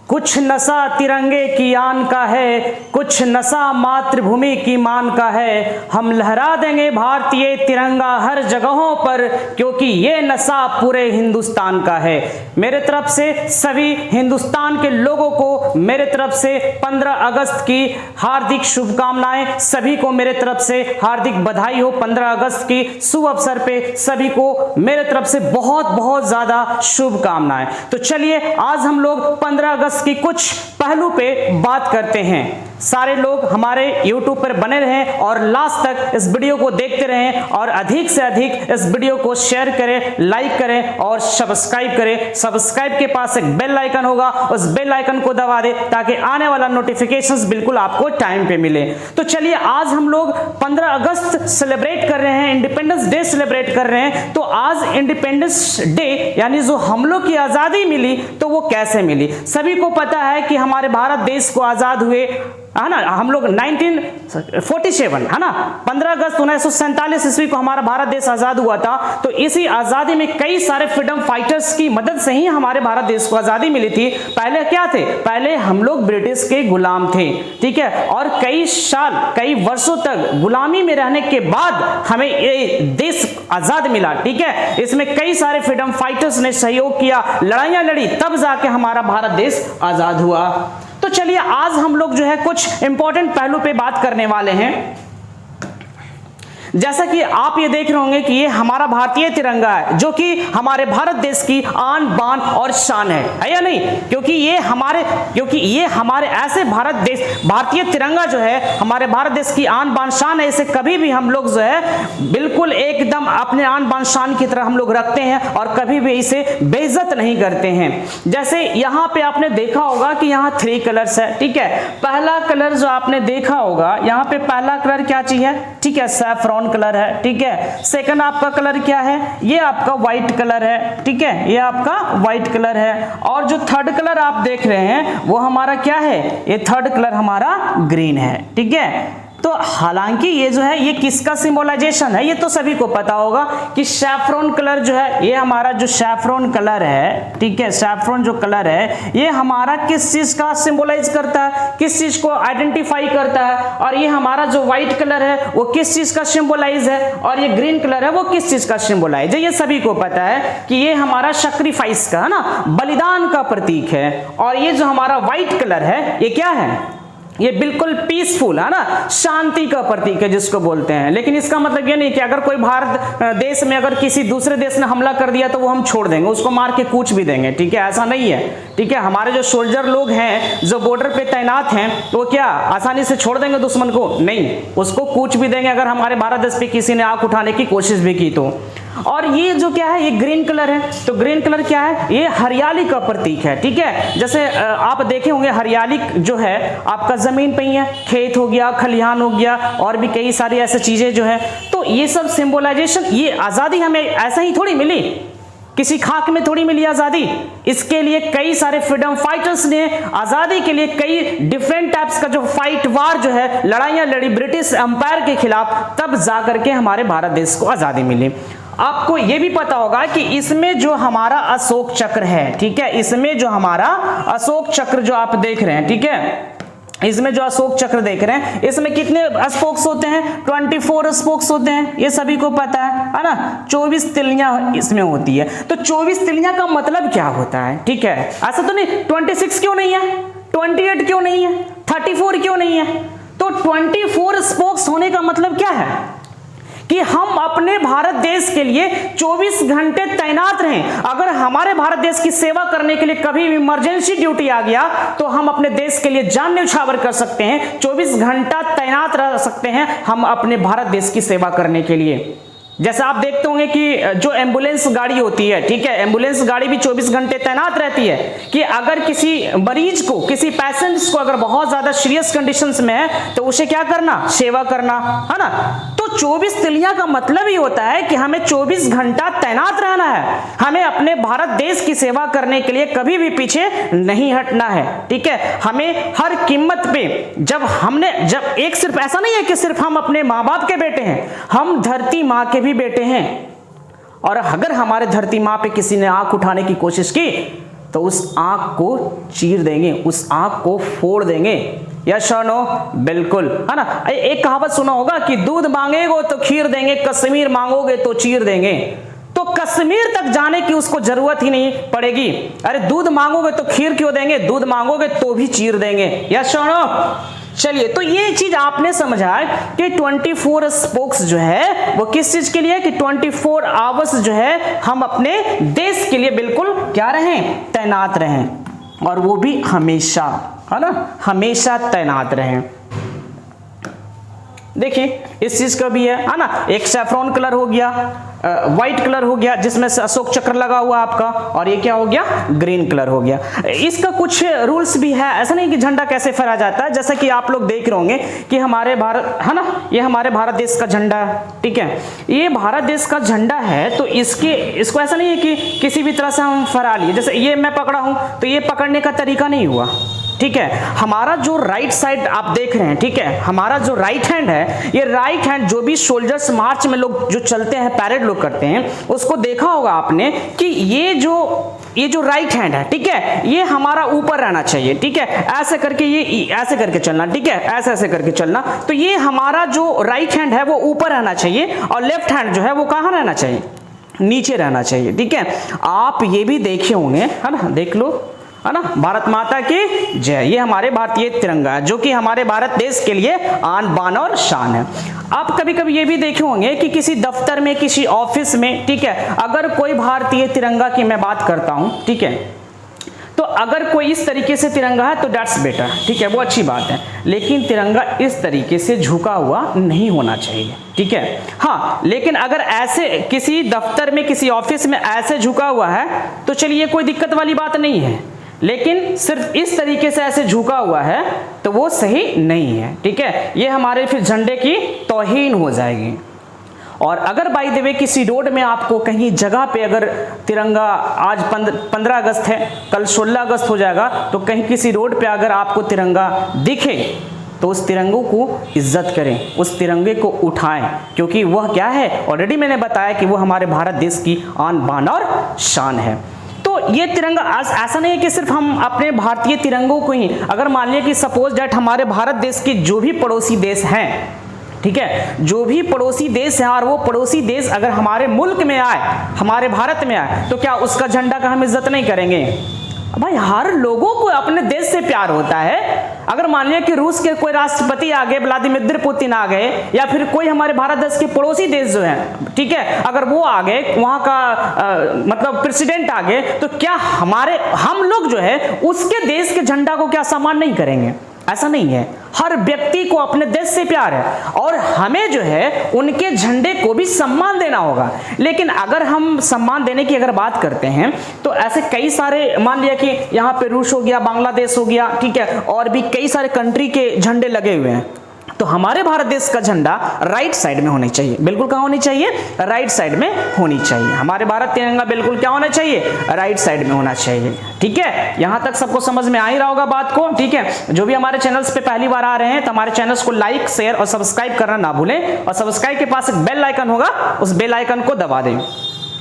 कुछ नशा तिरंगे की आन का है, कुछ नशा मातृभूमि की मान का है। हम लहरा देंगे भारतीय तिरंगा हर जगहों पर, क्योंकि ये नशा पूरे हिंदुस्तान का है। मेरे तरफ से सभी हिंदुस्तान के लोगों को मेरे तरफ से 15 अगस्त की हार्दिक शुभकामनाएं। सभी को मेरे तरफ से हार्दिक बधाई हो 15 अगस्त की शुभ अवसर पे। सभी को मेरे तरफ से बहुत बहुत ज्यादा शुभकामनाएं। तो चलिए आज हम लोग 15 अगस्त की कुछ पहलू पे बात करते हैं। सारे लोग हमारे YouTube पर बने रहें और लास्ट तक इस वीडियो को देखते रहें और अधिक से अधिक इस वीडियो को शेयर करें, लाइक करें और सब्सक्राइब करें। सब्सक्राइब के पास एक बेल आइकन होगा, उस बेल आइकन को दबा दें ताकि आने वाला नोटिफिकेशंस बिल्कुल आपको टाइम पे मिले। तो चलिए आज हम लोग 15 अगस्त सेलिब्रेट कर रहे हैं, इंडिपेंडेंस डे सेलिब्रेट कर रहे हैं। तो आज इंडिपेंडेंस डे यानी जो हम लोग की आजादी मिली तो वो कैसे मिली। सभी को पता है कि हमारे भारत देश को आजाद हुए, है ना, हम लोग 1947, है ना, 15 अगस्त 1947 ईस्वी को हमारा भारत देश आजाद हुआ था। तो इसी आजादी में कई सारे फ्रीडम फाइटर्स की मदद से ही हमारे भारत देश को आजादी मिली थी। पहले क्या थे, पहले हम लोग ब्रिटिश के गुलाम थे, ठीक है, और कई साल कई वर्षों तक गुलामी में रहने के बाद हमें ये देश आजाद मिला, ठीक है। इसमें कई सारे फ्रीडम फाइटर्स ने सहयोग किया, लड़ाइयां लड़ी, तब जाके हमारा भारत देश आजाद हुआ। तो चलिए आज हम लोग जो है कुछ इंपॉर्टेंट पहलू पे बात करने वाले हैं। जैसा कि आप ये देख रहे होंगे कि ये हमारा भारतीय तिरंगा है, जो कि हमारे भारत देश की आन बान और शान है या नहीं। क्योंकि ये हमारे ऐसे भारतीय तिरंगा जो है हमारे भारत देश की आन बान शान है। इसे कभी भी हम लोग जो है बिल्कुल एकदम अपने आन बान शान की तरह हम लोग रखते हैं और कभी भी इसे बेइज्जत नहीं करते हैं। जैसे यहाँ पे आपने देखा होगा कि यहाँ 3 कलर्स है, ठीक है। पहला कलर जो आपने देखा होगा, यहाँ पे पहला कलर क्या चीज है, ठीक है, सैफरॉन कलर है, ठीक है। सेकंड आपका कलर क्या है, ये आपका व्हाइट कलर है, ठीक है, ये आपका व्हाइट कलर है। और जो थर्ड कलर आप देख रहे हैं वो हमारा क्या है, ये थर्ड कलर हमारा ग्रीन है, ठीक है। तो हालांकि ये जो है ये किसका सिंबलाइजेशन है, ये तो सभी को पता होगा कि सैफरॉन कलर जो है, ये हमारा जो सैफरॉन कलर है, ठीक है, सैफरॉन जो कलर है ये हमारा किस चीज का सिंबलाइज करता है, किस चीज को आइडेंटिफाई करता है। और ये हमारा जो व्हाइट कलर है वो किस चीज का सिंबलाइज है, और ये ग्रीन कलर है वो किस चीज का सिंबलाइज है। ये सभी को पता है कि ये हमारा सैक्रिफाइस का, है ना, बलिदान का प्रतीक है। और ये जो हमारा व्हाइट कलर है ये क्या है, ये बिल्कुल पीसफुल, है ना, शांति का प्रतीक है जिसको बोलते हैं। लेकिन इसका मतलब ये नहीं कि अगर कोई भारत देश में अगर किसी दूसरे देश ने हमला कर दिया तो वो हम छोड़ देंगे, उसको मार के कूच भी देंगे, ठीक है, ऐसा नहीं है, ठीक है। हमारे जो सोल्जर लोग हैं जो बॉर्डर पे तैनात हैं वो क्या आसानी से छोड़ देंगे दुश्मन को, नहीं, उसको कूच भी देंगे अगर हमारे भारत देश पे किसी ने आंख उठाने की कोशिश भी की तो। और ये जो क्या है, ये ग्रीन कलर है। तो ग्रीन कलर क्या है, ये हरियाली का प्रतीक है, ठीक है। जैसे आप देखे होंगे हरियाली जो है आपका जमीन पे ही है, खेत हो गया, खलिहान हो गया, और भी कई सारी ऐसी चीजें जो है। तो ये सब सिंबलाइजेशन, ये आजादी हमें ऐसा ही थोड़ी मिली, किसी खाक में थोड़ी मिली आजादी। इसके लिए कई सारे फ्रीडम फाइटर्स ने आजादी के लिए कई डिफरेंट टाइप्स का जो फाइट वार जो है लड़ाइयां लड़ी ब्रिटिश एम्पायर के खिलाफ, तब जाकर के हमारे भारत देश को आजादी मिली। आपको यह भी पता होगा कि इसमें जो हमारा अशोक चक्र है, ठीक है, इसमें जो हमारा अशोक चक्र जो आप देख रहे हैं, ठीक है, इसमें जो अशोक चक्र देख रहे हैं इसमें कितने स्पोक्स होते हैं, 24 स्पोक्स होते हैं, ये सभी को पता है ना। 24 तिलियां इसमें होती है। तो 24 तिलियां का मतलब क्या होता है, ठीक है, ऐसा तो नहीं 26 क्यों नहीं है, 28 क्यों नहीं है, 34 क्यों नहीं है। तो 24 स्पोक्स होने का मतलब क्या है कि हम अपने भारत देश के लिए 24 घंटे तैनात रहें। अगर हमारे भारत देश की सेवा करने के लिए कभी भी इमरजेंसी ड्यूटी आ गया तो हम अपने देश के लिए जान न्यौछावर कर सकते हैं, 24 घंटा तैनात रह सकते हैं हम अपने भारत देश की सेवा करने के लिए। जैसे आप देखते होंगे कि जो एम्बुलेंस गाड़ी होती है, ठीक है, एम्बुलेंस गाड़ी भी 24 घंटे तैनात रहती है कि अगर किसी मरीज को, किसी पेशेंट्स को अगर बहुत ज्यादा सीरियस कंडीशंस में है तो उसे क्या करना, सेवा करना, है ना। तो 24 तिलियां का मतलब ही होता है कि हमें 24 घंटा तैनात रहना है, हमें अपने भारत देश की सेवा करने के लिए कभी भी पीछे नहीं हटना है, ठीक है। हमें हर कीमत पे जब एक सिर्फ ऐसा नहीं है कि सिर्फ हम अपने माँ बाप के बेटे हैं, हम धरती माँ के भी बेटे हैं। और अगर हमारे धरती माँ पे किसी ने आंख उठाने की कोशिश की तो उस आंख को चीर देंगे, उस आंख को फोड़ देंगे। यस और नो? बिल्कुल, है ना। एक कहावत सुना होगा कि दूध मांगेगो तो खीर देंगे, कश्मीर मांगोगे तो चीर देंगे। तो कश्मीर तक जाने की उसको जरूरत ही नहीं पड़ेगी। अरे दूध मांगोगे तो खीर क्यों देंगे, दूध मांगोगे तो भी चीर देंगे। यस और नो? चलिए, तो ये चीज आपने समझा कि 24 स्पोक्स जो है वो किस चीज के लिए, कि 24 आवर्स जो है हम अपने देश के लिए बिल्कुल क्या रहें, तैनात रहें, और वो भी हमेशा, है ना, हमेशा तैनात रहें। देखिए इस चीज का भी है ना, एक सैफ्रॉन कलर हो गया, व्हाइट कलर हो गया जिसमें से अशोक चक्र लगा हुआ आपका, और ये क्या हो गया, ग्रीन कलर हो गया। इसका कुछ रूल्स भी है, ऐसा नहीं कि झंडा कैसे फहराया जाता है। जैसा कि आप लोग देख रहे होंगे कि हमारे भारत, है ना, ये हमारे भारत देश का झंडा है, ठीक है, ये भारत देश का झंडा है। तो इसको ऐसा नहीं है कि किसी भी तरह से हम फहरा लिए, जैसे ये मैं पकड़ा हूं तो ये पकड़ने का तरीका नहीं हुआ, ठीक है। हमारा जो राइट साइड आप देख रहे हैं, ठीक है, हमारा जो राइट हैंड है, ये राइट हैंड जो भी सोल्जर्स मार्च में लोग जो चलते हैं, पैरेड लोग करते हैं, उसको देखा होगा आपने कि ये जो राइट हैंड है, ठीक है, ये हमारा ऊपर रहना चाहिए, ठीक है, ऐसे करके, ये ऐसे करके चलना, ठीक है, ऐसे करके चलना। तो ये हमारा जो राइट हैंड है वो ऊपर रहना चाहिए, और लेफ्ट हैंड जो है वो कहाँ रहना चाहिए, नीचे रहना चाहिए, ठीक है। आप ये भी देखे होंगे, है ना, देख लो, है ना, भारत माता की जय, ये हमारे भारतीय तिरंगा है जो कि हमारे भारत देश के लिए आन बान और शान है। आप कभी कभी ये भी देखे होंगे कि किसी दफ्तर में, किसी ऑफिस में, ठीक है, अगर कोई भारतीय तिरंगा की मैं बात करता हूं, ठीक है, तो अगर कोई इस तरीके से तिरंगा है तो दैट्स बेटर, ठीक है, वो अच्छी बात है, लेकिन तिरंगा इस तरीके से झुका हुआ नहीं होना चाहिए, ठीक है। हाँ, लेकिन अगर ऐसे किसी दफ्तर में, किसी ऑफिस में ऐसे झुका हुआ है तो चलिए कोई दिक्कत वाली बात नहीं है, लेकिन सिर्फ इस तरीके से ऐसे झुका हुआ है तो वो सही नहीं है, ठीक है, ये हमारे फिर झंडे की तौहीन हो जाएगी। और अगर बाय द वे किसी रोड में आपको कहीं जगह पे अगर तिरंगा, आज 15 अगस्त है, कल 16 अगस्त हो जाएगा, तो कहीं किसी रोड पे अगर आपको तिरंगा दिखे तो उस तिरंगों को इज्जत करें, उस तिरंगे को उठाएं, क्योंकि वह क्या है, ऑलरेडी मैंने बताया कि वो हमारे भारत देश की आन बान और शान है। तो ये तिरंगा ऐसा नहीं है कि सिर्फ हम अपने भारतीय तिरंगों को ही, अगर मान लिया कि सपोज दैट हमारे भारत देश के जो भी पड़ोसी देश हैं, ठीक है, जो भी पड़ोसी देश हैं, और वो पड़ोसी देश अगर हमारे मुल्क में आए, हमारे भारत में आए, तो क्या उसका झंडा का हम इज्जत नहीं करेंगे? भाई हर लोगों को अपने देश से प्यार होता है। अगर मान लिया कि रूस के कोई राष्ट्रपति आ गए, व्लादिमीर पुतिन आ गए, या फिर कोई हमारे भारत देश के पड़ोसी देश जो है, ठीक है, अगर वो आ गए, वहां का मतलब प्रेसिडेंट आ गए, तो क्या हम लोग जो है उसके देश के झंडा को क्या सम्मान नहीं करेंगे? ऐसा नहीं है, हर व्यक्ति को अपने देश से प्यार है और हमें जो है उनके झंडे को भी सम्मान देना होगा। लेकिन अगर हम सम्मान देने की अगर बात करते हैं तो ऐसे कई सारे, मान लिया कि यहाँ पे रूस हो गया, बांग्लादेश हो गया, ठीक है, और भी कई सारे कंट्री के झंडे लगे हुए हैं, तो हमारे भारत देश का झंडा राइट साइड में होनी चाहिए। बिल्कुल कहाँ होनी चाहिए? राइट साइड में होनी चाहिए। हमारे भारत तिरंगा बिल्कुल क्या होना चाहिए? राइट साइड में होना चाहिए, ठीक है। यहां तक सबको समझ में आ ही रहा होगा बात को, ठीक है। जो भी हमारे चैनल्स पे पहली बार आ रहे हैं तो हमारे चैनल्स को लाइक, शेयर और सब्सक्राइब करना ना भूलें, और सब्सक्राइब के पास एक बेल आइकन होगा, उस बेल आइकन को दबा दें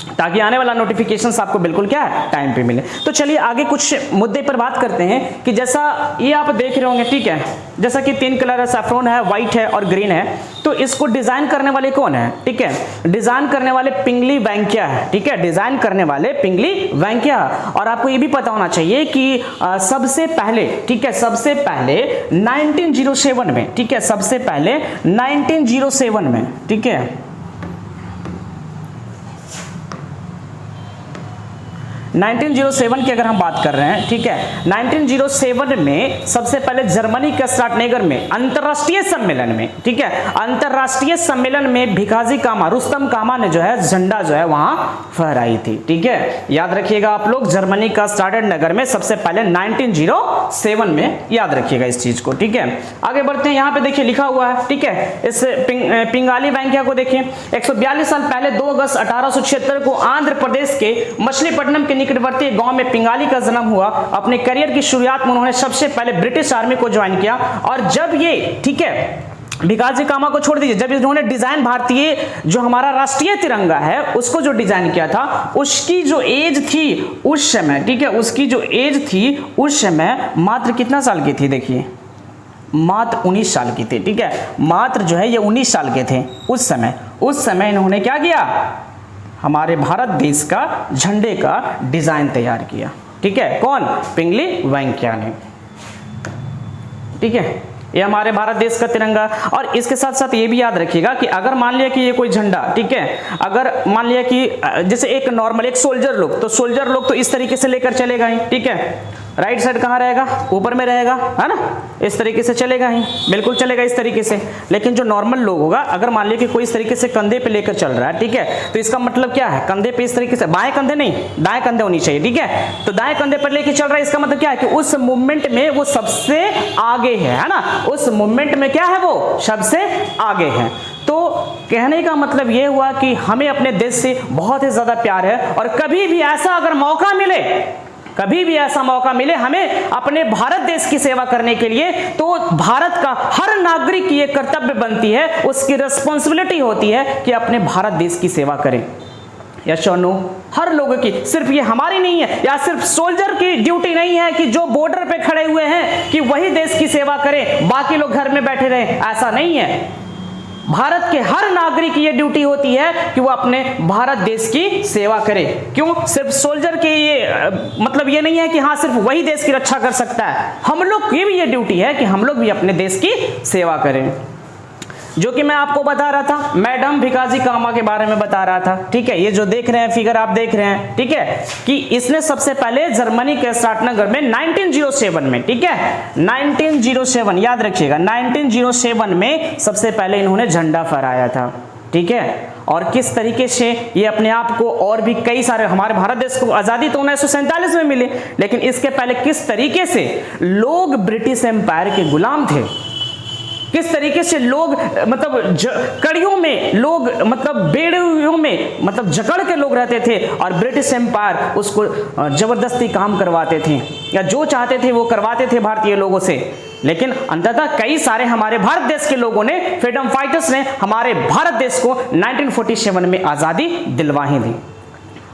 ताकि आने वाला नोटिफिकेशंस आपको बिल्कुल क्या है, टाइम पे मिले। तो चलिए आगे कुछ मुद्दे पर बात करते हैं कि जैसा ये आप देख रहे होंगे, ठीक है, जैसा कि 3 कलर है, सैफ्रॉन है, व्हाइट है और ग्रीन है, तो इसको डिजाइन करने वाले कौन है? ठीक है, डिजाइन करने वाले पिंगली वेंकैया है, ठीक है, डिजाइन करने वाले पिंगली वेंकैया। और आपको ये भी पता होना चाहिए कि सबसे पहले, ठीक है, सबसे पहले 1907 में, ठीक है, सबसे पहले 1907 में, ठीक है, 1907 की अगर हम बात कर रहे हैं, ठीक है, 1907 में सबसे पहले जर्मनी के स्टार्टनेगर में अंतरराष्ट्रीय सम्मेलन में, ठीक है, अंतरराष्ट्रीय सम्मेलन में भिकाजी कामा, रुस्तम कामा ने जो है झंडा जो है वहां फहराई थी, ठीक है। याद रखिएगा आप लोग, जर्मनी का स्टार्टनेगर में सबसे पहले 1907 में, याद रखिएगा इस चीज को, ठीक है। आगे बढ़ते हैं, यहां पे देखिए लिखा हुआ है, ठीक है, इस पिंगाली वेंकैया को देखिए। 142 साल पहले 2 अगस्त 1876 को आंध्र प्रदेश के मछलीपट्टनम के निकटवर्ती गांव में पिंगाली का जन्म हुआ। अपने करियर की शुरुआत में उन्होंने सबसे पहले ब्रिटिश आर्मी को ज्वाइन किया, और जब ये, ठीक है, भिकाजी कामा को छोड़ दीजिए, जब इन्होंने डिजाइन भारतीय जो हमारा राष्ट्रीय तिरंगा है उसको जो डिजाइन किया था, उसकी जो एज थी उस समय, ठीक है, उसकी जो एज थी उस समय मात्र कितना साल की थी, देखिए मात्र 19 साल की थी, ठीक है, मात्र जो है ये 19 साल के थे उस समय इन्होंने क्या किया, हमारे भारत देश का झंडे का डिजाइन तैयार किया, ठीक है, कौन, पिंगली वेंकैया ने, ठीक है, ये हमारे भारत देश का तिरंगा। और इसके साथ साथ ये भी याद रखिएगा कि अगर मान लिया कि ये कोई झंडा, ठीक है, अगर मान लिया कि जैसे एक नॉर्मल एक सोल्जर लोग, तो सोल्जर लोग तो इस तरीके से लेकर चलेगा ही, ठीक है, राइट साइड कहाँ रहेगा, ऊपर में रहेगा, है ना, इस तरीके से चलेगा ही, बिल्कुल चलेगा इस तरीके से। लेकिन जो नॉर्मल लोग होगा, अगर मान लिया कि कोई इस तरीके से कंधे पे लेकर चल रहा है, ठीक है, तो इसका मतलब क्या है, कंधे पे इस तरीके से, बाएं कंधे नहीं, दाएं कंधे होनी चाहिए, ठीक है, तो दाएं कंधे पर लेकर चल रहा है, इसका मतलब क्या है कि उस मूवमेंट में वो सबसे आगे है ना, उस मूवमेंट में क्या है, वो सबसे आगे है। तो कहने का मतलब ये हुआ कि हमें अपने देश से बहुत ही ज्यादा प्यार है, और कभी भी ऐसा अगर मौका मिले, कभी भी ऐसा मौका मिले हमें अपने भारत देश की सेवा करने के लिए, तो भारत का हर नागरिक की एक कर्तव्य बनती है, उसकी रिस्पॉन्सिबिलिटी होती है कि अपने भारत देश की सेवा करें। यस और नो, हर लोगों की, सिर्फ ये हमारी नहीं है, या सिर्फ सोल्जर की ड्यूटी नहीं है कि जो बॉर्डर पे खड़े हुए हैं कि वही देश की सेवा करें, बाकी लोग घर में बैठे रहें, ऐसा नहीं है। भारत के हर नागरिक की यह ड्यूटी होती है कि वो अपने भारत देश की सेवा करे। क्यों, सिर्फ सोल्जर के ये मतलब ये नहीं है कि हाँ सिर्फ वही देश की रक्षा कर सकता है, हम लोग की भी ये ड्यूटी है कि हम लोग भी अपने देश की सेवा करें। जो कि मैं आपको बता रहा था, मैडम भिकाजी कामा के बारे में बता रहा था, ठीक है, ये जो देख रहे हैं फिगर आप देख रहे हैं, ठीक है, कि इसने सबसे पहले जर्मनी के स्टार्टनगर में 1907 में, ठीक है, 1907 याद रखिएगा, 1907 में सबसे पहले इन्होंने झंडा फहराया था, ठीक है। और किस तरीके से ये अपने आप को, और भी कई सारे, हमारे भारत देश को आजादी तो 1947 में मिली, लेकिन इसके पहले किस तरीके से लोग ब्रिटिश एम्पायर के गुलाम थे, किस तरीके से लोग मतलब कड़ियों में लोग, मतलब बेड़ियों में मतलब जकड़ के लोग रहते थे, और ब्रिटिश एम्पायर उसको जबरदस्ती काम करवाते थे, या जो चाहते थे वो करवाते थे भारतीय लोगों से। लेकिन अंततः कई सारे हमारे भारत देश के लोगों ने, फ्रीडम फाइटर्स ने हमारे भारत देश को 1947 में आजादी दिलवा ही दी।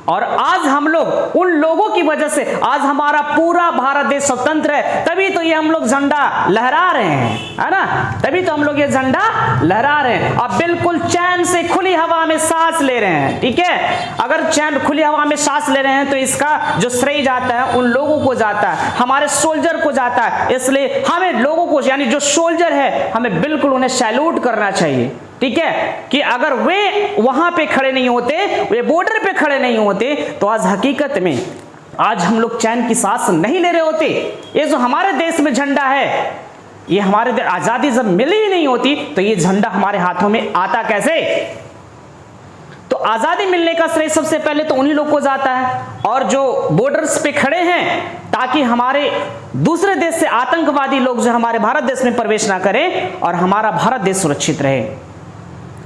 और आज हम लोग उन लोगों की वजह से आज हमारा पूरा भारत देश स्वतंत्र है, तभी तो ये हम लोग झंडा लहरा रहे हैं, है ना, तभी तो हम लोग ये झंडा लहरा रहे हैं, और बिल्कुल चैन से खुली हवा में सांस ले रहे हैं, ठीक है। अगर चैन खुली हवा में सांस ले रहे हैं तो इसका जो श्रेय जाता है उन लोगों को जाता है, हमारे सोल्जर को जाता है। इसलिए हमें लोगों को, यानी जो सोल्जर है, हमें बिल्कुल उन्हें सैल्यूट करना चाहिए, ठीक है, कि अगर वे वहां पे खड़े नहीं होते, वे बॉर्डर पे खड़े नहीं होते, तो आज हकीकत में आज हम लोग चैन की सांस नहीं ले रहे होते। ये जो हमारे देश में झंडा है, ये हमारे आजादी जब मिली ही नहीं होती तो ये झंडा हमारे हाथों में आता कैसे। तो आजादी मिलने का श्रेय सबसे पहले तो उन्हीं लोग को जाता है, और जो बॉर्डर्स पे खड़े हैं ताकि हमारे दूसरे देश से आतंकवादी लोग जो हमारे भारत देश में प्रवेश ना करें और हमारा भारत देश सुरक्षित रहे।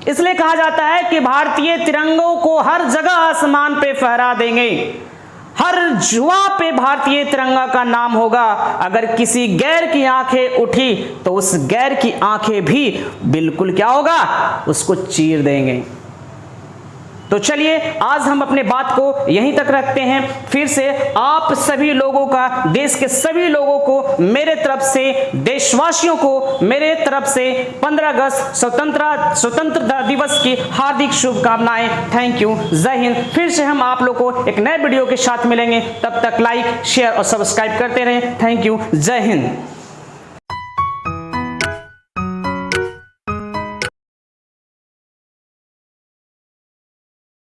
इसलिए कहा जाता है कि भारतीय तिरंगों को हर जगह आसमान पे फहरा देंगे, हर जुआ पे भारतीय तिरंगा का नाम होगा। अगर किसी गैर की आंखें उठी तो उस गैर की आंखें भी बिल्कुल क्या होगा, उसको चीर देंगे। तो चलिए आज हम अपने बात को यहीं तक रखते हैं। फिर से आप सभी लोगों का, देश के सभी लोगों को मेरे तरफ से, देशवासियों को मेरे तरफ से 15 अगस्त स्वतंत्रता दिवस की हार्दिक शुभकामनाएं। थैंक यू, जय हिंद। फिर से हम आप लोग को एक नए वीडियो के साथ मिलेंगे, तब तक लाइक, शेयर और सब्सक्राइब करते रहें। थैंक यू, जय हिंद।